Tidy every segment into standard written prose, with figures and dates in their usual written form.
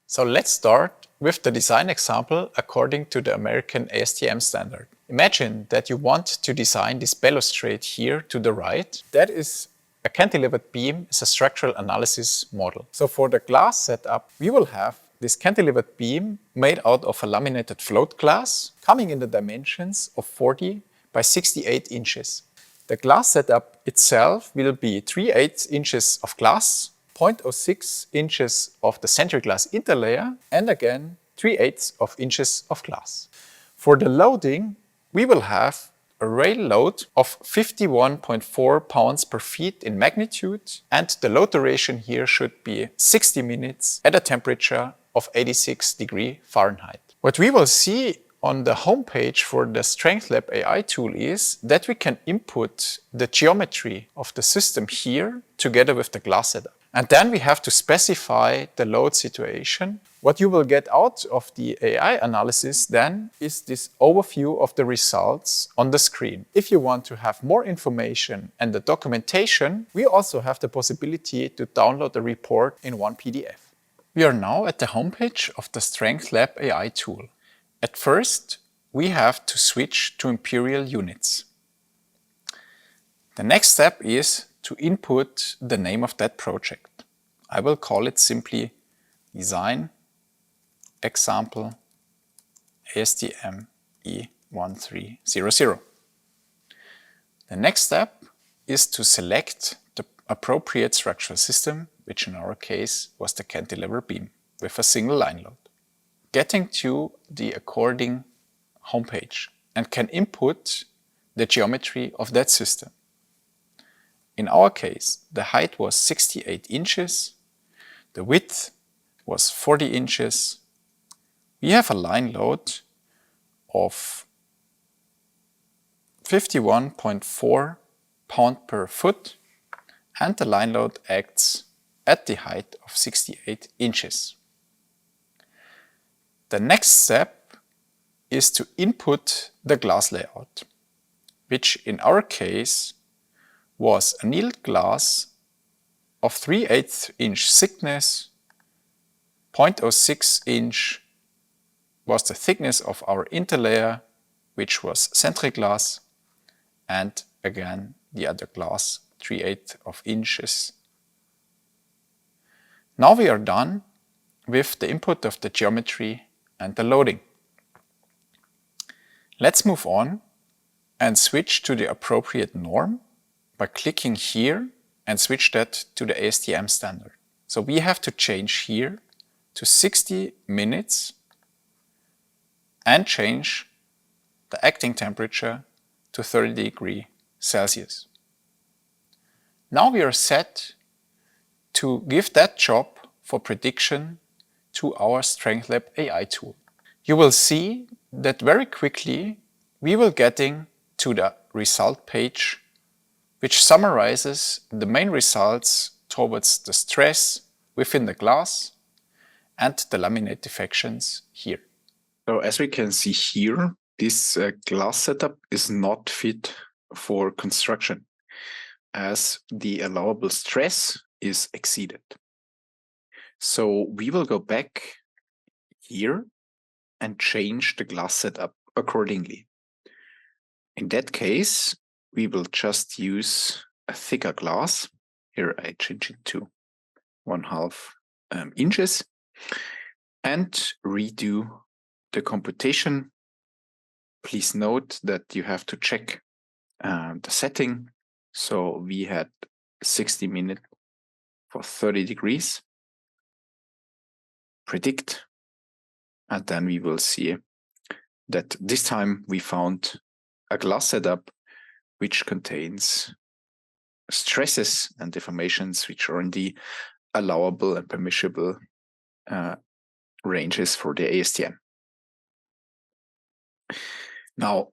So let's start with the design example according to the American ASTM standard. Imagine that you want to design this balustrade here to the right. That is a cantilevered beam is a structural analysis model. So for the glass setup, we will have this cantilevered beam made out of a laminated float glass coming in the dimensions of 40 by 68 inches. The glass setup itself will be 3/8 inches of glass, 0.06 inches of the central glass interlayer, and again 3/8 of inches of glass. For the loading, we will have a rail load of 51.4 pounds per feet in magnitude, and the load duration here should be 60 minutes at a temperature of 86 degrees Fahrenheit. What we will see on the homepage for the StrengthLab AI tool is that we can input the geometry of the system here together with the glass setup. And then we have to specify the load situation. What you will get out of the AI analysis then is this overview of the results on the screen. If you want to have more information and the documentation, we also have the possibility to download the report in one PDF. We are now at the homepage of the StrengthLab AI tool. At first, we have to switch to imperial units. The next step is to input the name of that project. I will call it simply Design Example ASTM E1300. The next step is to select the appropriate structural system, which in our case was the cantilever beam with a single line load. Getting to the according homepage and can input the geometry of that system. In our case, the height was 68 inches, the width was 40 inches. We have a line load of 51.4 pounds per foot, and the line load acts at the height of 68 inches. The next step is to input the glass layout, which in our case was annealed glass of 3/8 inch thickness, 0.06 inch was the thickness of our interlayer, which was central glass, and again the other glass 3/8 of inches. Now we are done with the input of the geometry and the loading. Let's move on and switch to the appropriate norm by clicking here and switch that to the ASTM standard. So we have to change here to 60 minutes and change the acting temperature to 30 degrees Celsius. Now we are set to give that job for prediction to our StrengthLab AI tool. You will see that very quickly we will getting to the result page, which summarizes the main results towards the stress within the glass and the laminate defections here. So as we can see here, this glass setup is not fit for construction as the allowable stress is exceeded. So we will go back here and change the glass setup accordingly. In that case, we will just use a thicker glass. Here I change it to 1/2 inches and redo the computation. Please note that you have to check the setting. So we had 60 minutes for 30 degrees. Predict, and then we will see that this time we found a glass setup which contains stresses and deformations which are in the allowable and permissible ranges for the ASTM. Now,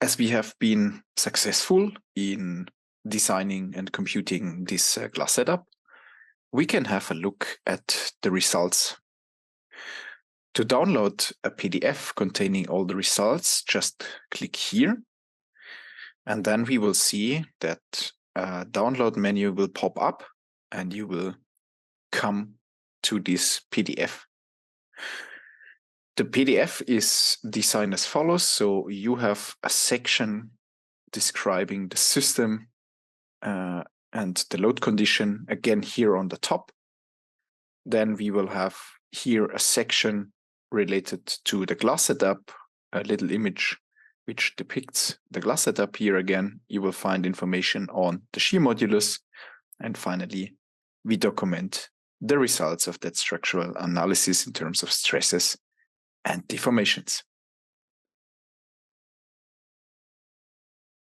as we have been successful in designing and computing this glass setup, we can have a look at the results. To download a PDF containing all the results, just click here, and then we will see that a download menu will pop up and you will come to this PDF. The PDF is designed as follows. So you have a section describing the system and the load condition, again here on the top. Then we will have here a section related to the glass setup, a little image which depicts the glass setup. Here again, you will find information on the shear modulus. And finally, we document the results of that structural analysis in terms of stresses and deformations.